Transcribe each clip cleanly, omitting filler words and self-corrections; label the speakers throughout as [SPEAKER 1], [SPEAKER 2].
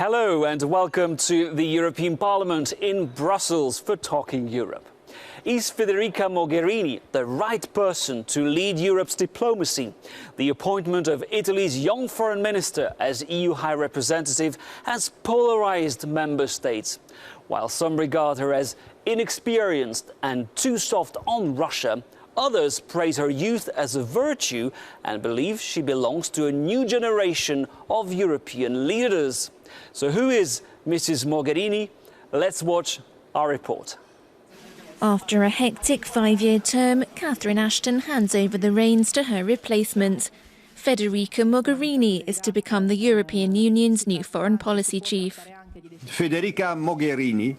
[SPEAKER 1] Hello and welcome to the European Parliament in Brussels for Talking Europe. Is Federica Mogherini the right person to lead Europe's diplomacy? The appointment of Italy's young foreign minister as EU High Representative has polarized member states. While some regard her as inexperienced and too soft on Russia, others praise her youth as a virtue and believe she belongs to a new generation of European leaders. So who is Mrs. Mogherini? Let's watch our report.
[SPEAKER 2] After a hectic 5-year term, Catherine Ashton hands over the reins to her replacement. Federica Mogherini is to become the European Union's new foreign policy chief.
[SPEAKER 3] Federica Mogherini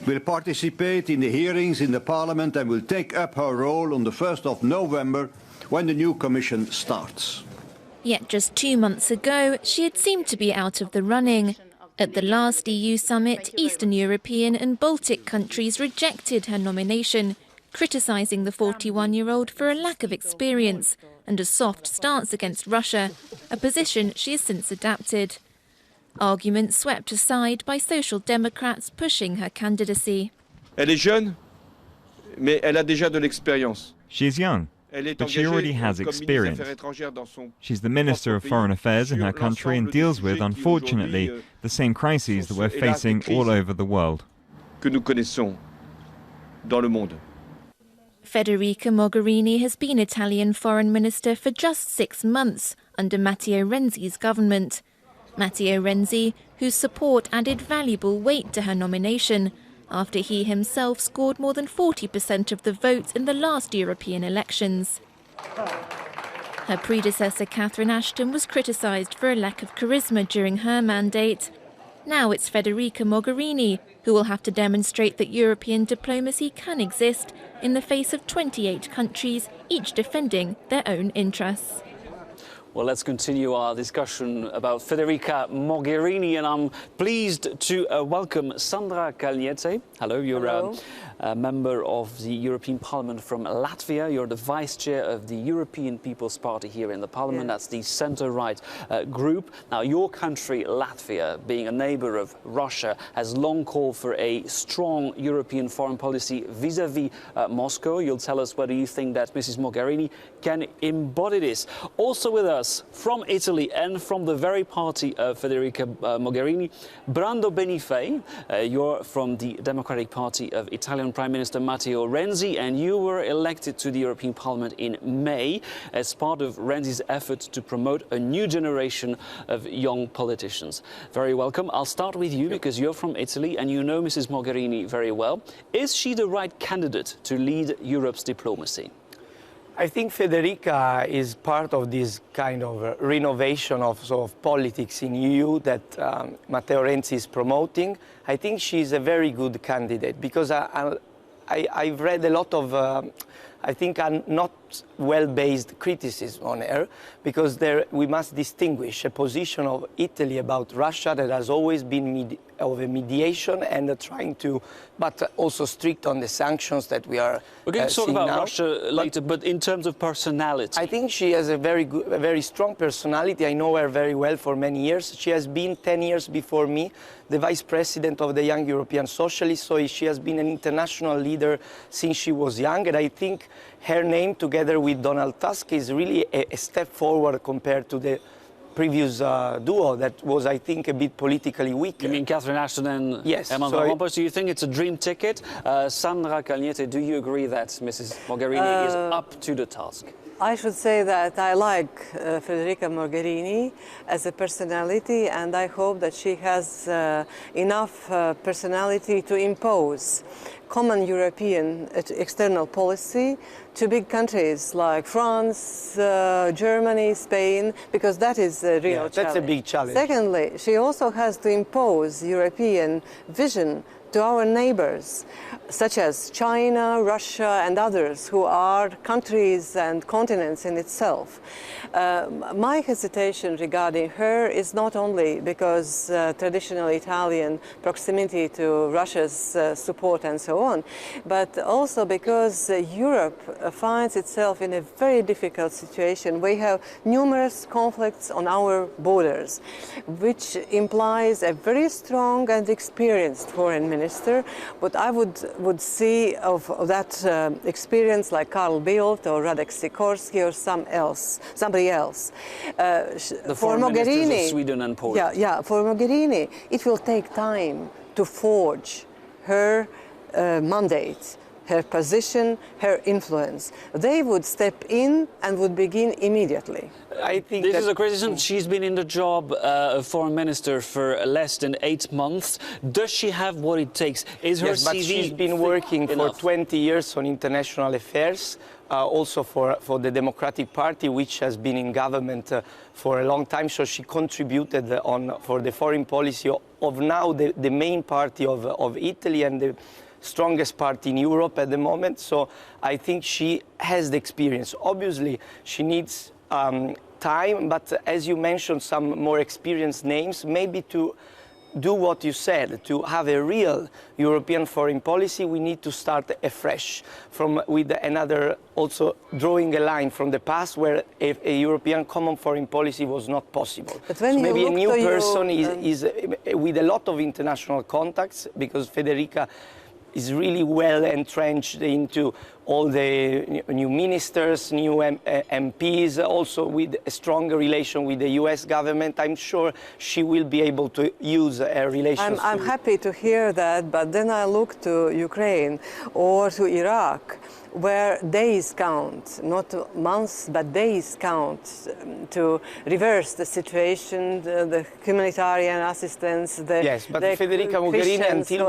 [SPEAKER 3] will participate in the hearings in the Parliament and will take up her role on the 1st of November when the new Commission starts.
[SPEAKER 2] Yet just 2 months ago, she had seemed to be out of the running. At the last EU summit, Eastern European and Baltic countries rejected her nomination, criticising the 41-year-old for a lack of experience and a soft stance against Russia, a position she has since adapted. Arguments swept aside by Social Democrats pushing her candidacy.
[SPEAKER 4] Elle est jeune, mais elle a déjà de l'expérience.
[SPEAKER 5] She is young, but she already has experience. She's the Minister of Foreign Affairs in her country and deals with, unfortunately, the same crises that we're facing all over the world.
[SPEAKER 2] Federica Mogherini has been Italian Foreign Minister for just 6 months under Matteo Renzi's government. Matteo Renzi, whose support added valuable weight to her nomination after he himself scored more than 40% of the votes in the last European elections. Her predecessor, Catherine Ashton, was criticised for a lack of charisma during her mandate. Now it's Federica Mogherini who will have to demonstrate that European diplomacy can exist in the face of 28 countries, each defending their own interests.
[SPEAKER 1] Well, let's continue our discussion about Federica Mogherini, and I'm pleased to welcome Sandra Kalniete. Hello, you're a member of the European Parliament from Latvia. You're the vice chair of the European People's Party here in the Parliament. Yes. That's the centre-right group. Now, your country, Latvia, being a neighbour of Russia, has long called for a strong European foreign policy vis-à-vis Moscow. You'll tell us whether you think that Mrs. Mogherini can embody this. Also with us from Italy and from the very party of Federica Mogherini, Brando Benifei. You're from the Democratic Party of Italian Prime Minister Matteo Renzi, and you were elected to the European Parliament in May as part of Renzi's effort to promote a new generation of young politicians. Very welcome. I'll start with you because you're from Italy and you know Mrs. Mogherini very well. Is she the right candidate to lead Europe's diplomacy?
[SPEAKER 6] I think Federica is part of this kind of renovation of politics in EU that Matteo Renzi is promoting. I think she's a very good candidate because I've read a lot of, I think, not well-based criticism on her, because we must distinguish a position of Italy about Russia that has always been of a mediation and trying to, but also strict on the sanctions that we are
[SPEAKER 1] We're going to talk about
[SPEAKER 6] now.
[SPEAKER 1] Russia later, but in terms of personality.
[SPEAKER 6] I think she has a very strong personality. I know her very well for many years. She has been 10 years before me the vice president of the Young European Socialists, so she has been an international leader since she was young, and I think her name, together with Donald Tusk, is really a step forward compared to the previous duo that was, I think, a bit politically weak.
[SPEAKER 1] You mean Catherine Ashton and
[SPEAKER 6] yes,
[SPEAKER 1] Emmanuel Van? So you think it's a dream ticket? Sandra Kalniete, do you agree that Mrs. Mogherini is up to the task?
[SPEAKER 7] I should say that I like Federica Mogherini as a personality, and I hope that she has enough personality to impose common European external policy to big countries like France, Germany, Spain, because that is a real challenge.
[SPEAKER 6] That's a big challenge.
[SPEAKER 7] Secondly, she also has to impose European vision to our neighbors, such as China, Russia, and others, who are countries and continents in itself. My hesitation regarding her is not only because traditional Italian proximity to Russia's support and so on, but also because Europe finds itself in a very difficult situation. We have numerous conflicts on our borders, which implies a very strong and experienced foreign minister. But I would see of that experience like Carl Bildt or Radek Sikorski or somebody else.
[SPEAKER 1] The foreign ministers of Sweden and Poland.
[SPEAKER 7] Yeah, for Mogherini, it will take time to forge her mandate, her position, her influence. They would step in and would begin immediately.
[SPEAKER 6] I think
[SPEAKER 1] this is a criticism. She's been in the job of foreign minister for less than 8 months. Does she have what it takes? Is her
[SPEAKER 6] yes, but
[SPEAKER 1] CV
[SPEAKER 6] she's been working for 20 years on international affairs, also for the Democratic Party, which has been in government for a long time. So she contributed for the foreign policy of now the main party of Italy and the strongest party in Europe at the moment. So I think she has the experience. Obviously, she needs time, but as you mentioned, some more experienced names, maybe to do what you said, to have a real European foreign policy, we need to start afresh with another, also drawing a line from the past where a European common foreign policy was not possible.
[SPEAKER 7] But when
[SPEAKER 6] so maybe a new person is with a lot of international contacts, because Federica is really well entrenched into all the new ministers, new MPs, also with a stronger relation with the US government. I'm sure she will be able to use a relation.
[SPEAKER 7] I'm happy to hear that, but then I look to Ukraine or to Iraq, where days count, not months, but days count to reverse the situation, the humanitarian assistance,
[SPEAKER 6] yes, but Federica Mogherini, until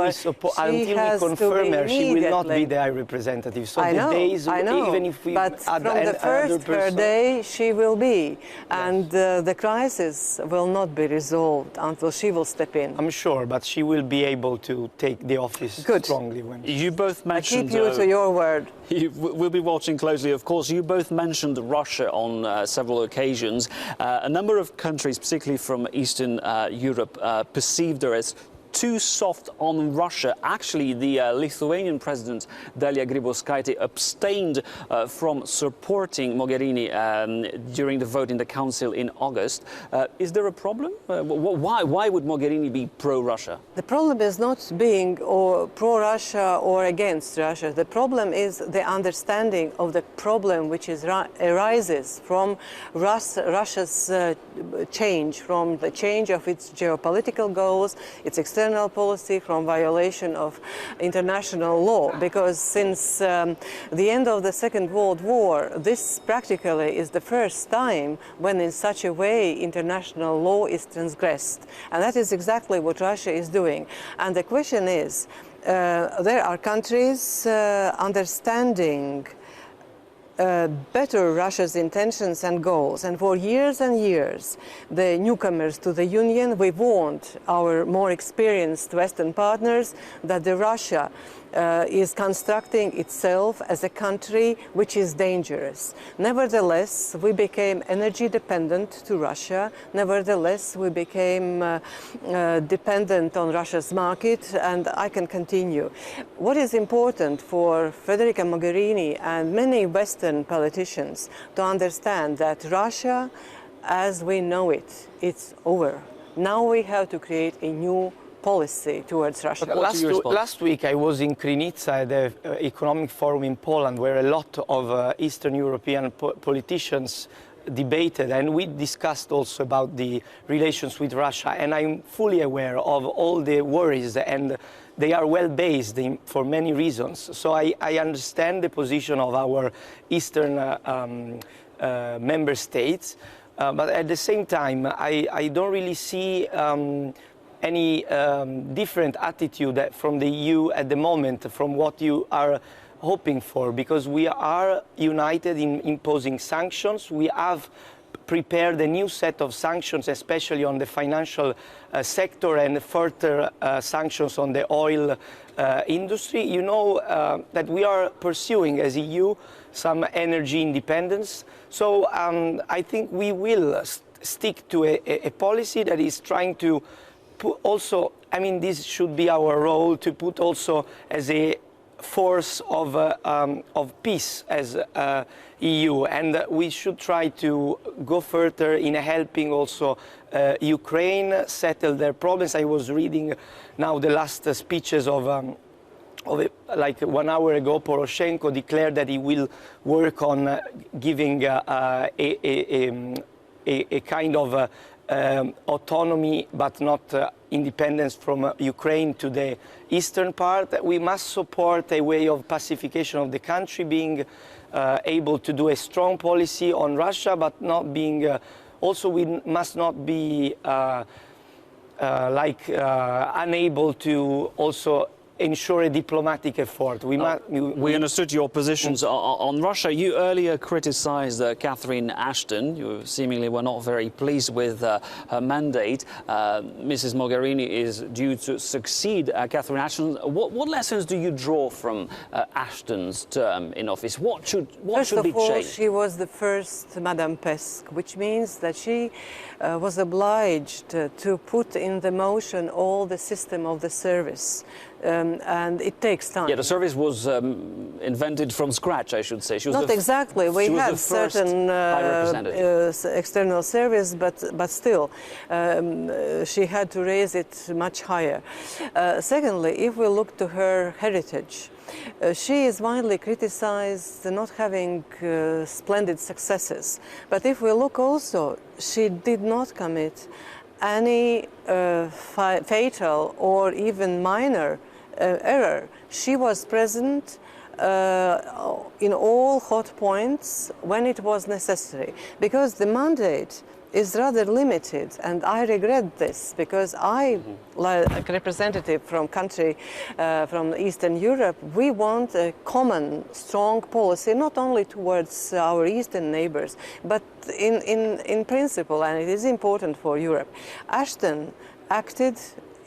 [SPEAKER 6] we confirm her, she will not be the High Representative. So
[SPEAKER 7] I know,
[SPEAKER 6] the days, even if we
[SPEAKER 7] but from the first her day, she will be, and the crisis will not be resolved until she will step in.
[SPEAKER 6] I'm sure, but she will be able to take the office strongly. When
[SPEAKER 1] you both mentioned,
[SPEAKER 7] I keep you to your word.
[SPEAKER 1] We'll be watching closely, of course. You both mentioned Russia on several occasions. A number of countries, particularly from Eastern Europe, perceived her as too soft on Russia. Actually, the Lithuanian president, Dalia Grybauskaitė, abstained from supporting Mogherini during the vote in the council in August. Is there a problem? Why would Mogherini be pro-Russia?
[SPEAKER 7] The problem is not being pro-Russia or against Russia. The problem is the understanding of the problem which arises from Russia's change, from the change of its geopolitical goals, its external policy, from violation of international law. Because since the end of the Second World War, this practically is the first time when in such a way international law is transgressed. And that is exactly what Russia is doing. And the question is, there are countries understanding better Russia's intentions and goals. And for years and years, the newcomers to the Union, we warned our more experienced Western partners that Russia is constructing itself as a country which is dangerous. Nevertheless, we became energy dependent to Russia. Nevertheless, we became dependent on Russia's market, and I can continue. What is important for Federica Mogherini and many Western politicians to understand that Russia, as we know it, it's over. Now we have to create a new policy towards Russia.
[SPEAKER 6] Last week I was in Krynica at the Economic Forum in Poland, where a lot of Eastern European politicians debated, and we discussed also about the relations with Russia, and I'm fully aware of all the worries, and they are well based for many reasons. So I understand the position of our Eastern member states, but at the same time I don't really see any different attitude from the EU at the moment from what you are hoping for, because we are united in imposing sanctions. We have prepared a new set of sanctions, especially on the financial sector, and further sanctions on the oil industry. You know that we are pursuing as EU some energy independence. So I think we will stick to a policy that is trying to put also, I mean, this should be our role, to put also as a force of peace as EU, and we should try to go further in helping also Ukraine settle their problems. I was reading now the last speeches of like 1 hour ago. Poroshenko declared that he will work on giving a kind of autonomy, but not independence from Ukraine to the eastern part. We must support a way of pacification of the country, being able to do a strong policy on Russia, but not being, also we must not be unable to also ensure a diplomatic effort. We
[SPEAKER 1] understood your positions on Russia. You earlier criticized Catherine Ashton. You seemingly were not very pleased with her mandate. Mrs. Mogherini is due to succeed Catherine Ashton. What lessons do you draw from Ashton's term in office? What should be changed?
[SPEAKER 7] First of all, she was the first Madame PESC, which means that she was obliged to put in the motion all the system of the service. And it takes time.
[SPEAKER 1] Yeah, the service was invented from scratch, I should say. She was
[SPEAKER 7] Not exactly. We had certain external service, but still, she had to raise it much higher. Secondly, if we look to her heritage, she is widely criticized not having splendid successes. But if we look also, she did not commit any fatal or even minor error. She was present in all hot points when it was necessary, because the mandate is rather limited, and I regret this, because I, like a representative from country from Eastern Europe, we want a common, strong policy, not only towards our eastern neighbors, but in principle, and it is important for Europe. Ashton acted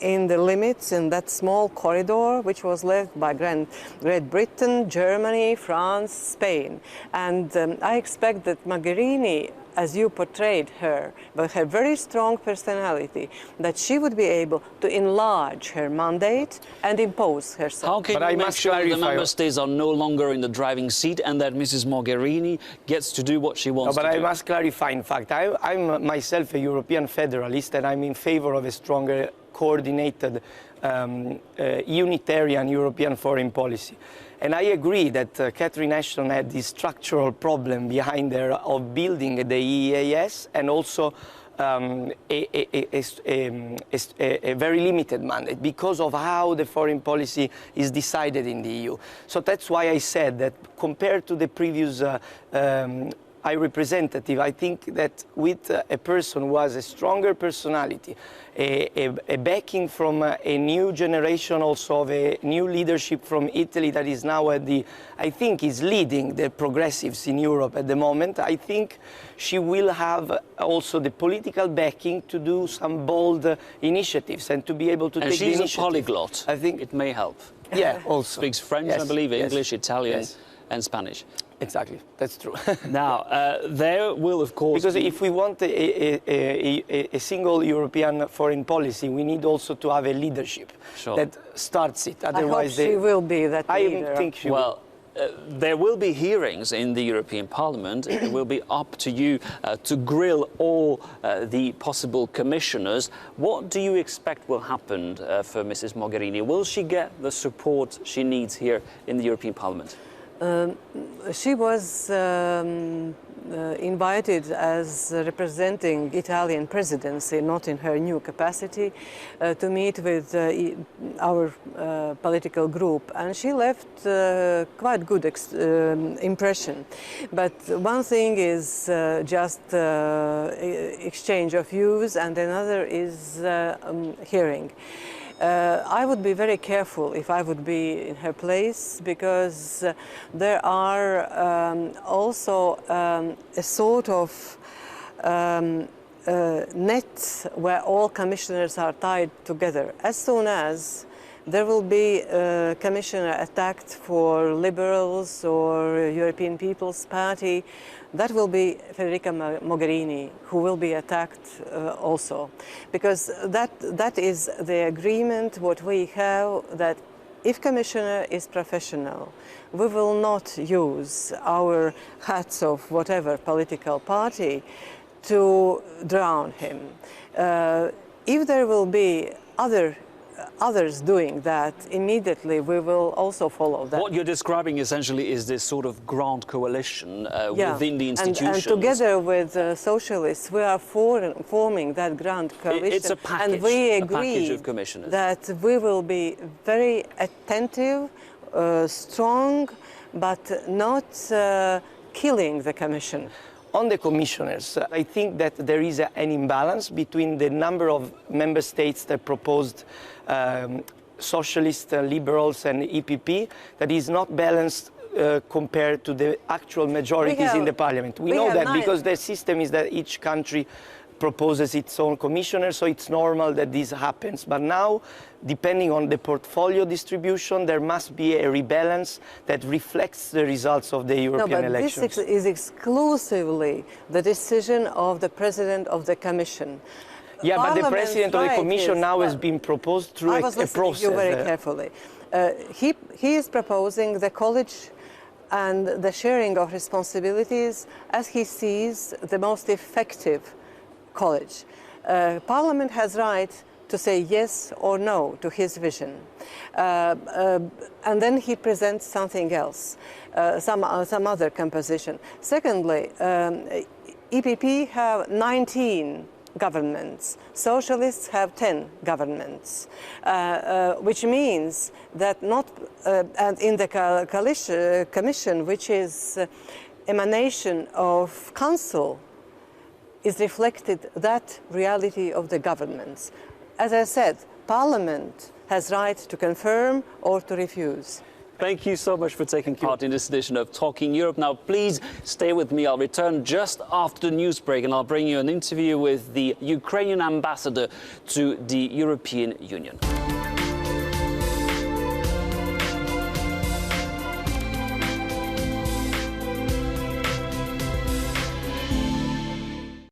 [SPEAKER 7] in the limits in that small corridor which was left by Great Britain, Germany, France, Spain. And I expect that Mogherini, as you portrayed her, but her very strong personality, that she would be able to enlarge her mandate and impose herself.
[SPEAKER 1] How can you make sure the member states are no longer in the driving seat and that Mrs. Mogherini gets to do what she wants to do?
[SPEAKER 6] But I must clarify, in fact, I'm myself a European federalist, and I'm in favor of a stronger, coordinated, unitarian European foreign policy. And I agree that Catherine Ashton had this structural problem behind her of building the EEAS, and also a very limited mandate because of how the foreign policy is decided in the EU. So that's why I said that compared to the previous High Representative, I think that with a person who has a stronger personality, a backing from a new generation, also of a new leadership from Italy that is now I think is leading the progressives in Europe at the moment, I think she will have also the political backing to do some bold initiatives and to be able to take the initiative.
[SPEAKER 1] And she's a polyglot. I think it may help.
[SPEAKER 6] Yeah, also.
[SPEAKER 1] Speaks French, yes, I believe, yes, English, Italian, yes, and Spanish.
[SPEAKER 6] Exactly, that's true.
[SPEAKER 1] Now, there will, of course...
[SPEAKER 6] Because if we want a single European foreign policy, we need also to have a leadership that starts it.
[SPEAKER 7] Otherwise, I hope she will be that leader.
[SPEAKER 6] I think she will.
[SPEAKER 1] There will be hearings in the European Parliament. It will be up to you to grill all the possible commissioners. What do you expect will happen for Mrs. Mogherini? Will she get the support she needs here in the European Parliament?
[SPEAKER 7] She was invited as representing Italian presidency, not in her new capacity, to meet with our political group, and she left quite good impression. But one thing is just exchange of views, and another is hearing. I would be very careful if I would be in her place, because there are also a sort of net where all commissioners are tied together. As soon as there will be a commissioner attacked for Liberals or European People's Party, that will be Federica Mogherini who will be attacked also. Because that is the agreement what we have, that if commissioner is professional, we will not use our hats of whatever political party to drown him. If there will be others doing that, immediately we will also follow that.
[SPEAKER 1] What you're describing essentially is this sort of grand coalition within the institutions.
[SPEAKER 7] And together with socialists, we are forming that grand coalition.
[SPEAKER 1] It's a package,
[SPEAKER 7] and we agree
[SPEAKER 1] a package of commissioners.
[SPEAKER 7] That we will be very attentive, strong, but not killing the commission.
[SPEAKER 6] On the commissioners, I think that there is an imbalance between the number of member states that proposed socialists, liberals and EPP that is not balanced compared to the actual majorities in the parliament. We know that because the system is that each country proposes its own commissioner, so it's normal that this happens. But now, depending on the portfolio distribution, there must be a rebalance that reflects the results of the European elections.
[SPEAKER 7] This is exclusively the decision of the President of the Commission.
[SPEAKER 6] Yeah, but the President of the Commission now has been proposed through a process. I was listening to you
[SPEAKER 7] very carefully. He is proposing the college and the sharing of responsibilities as he sees the most effective college. Parliament has right to say yes or no to his vision. And then he presents something else, some other composition. Secondly, EPP have 19 governments. Socialists have 10 governments, which means that and in the commission, which is emanation of council, is reflected that reality of the governments. As I said, Parliament has right to confirm or to refuse.
[SPEAKER 1] Thank you so much for taking part in this edition of Talking Europe. Now, please stay with me. I'll return just after the news break and I'll bring you an interview with the Ukrainian ambassador to the European Union.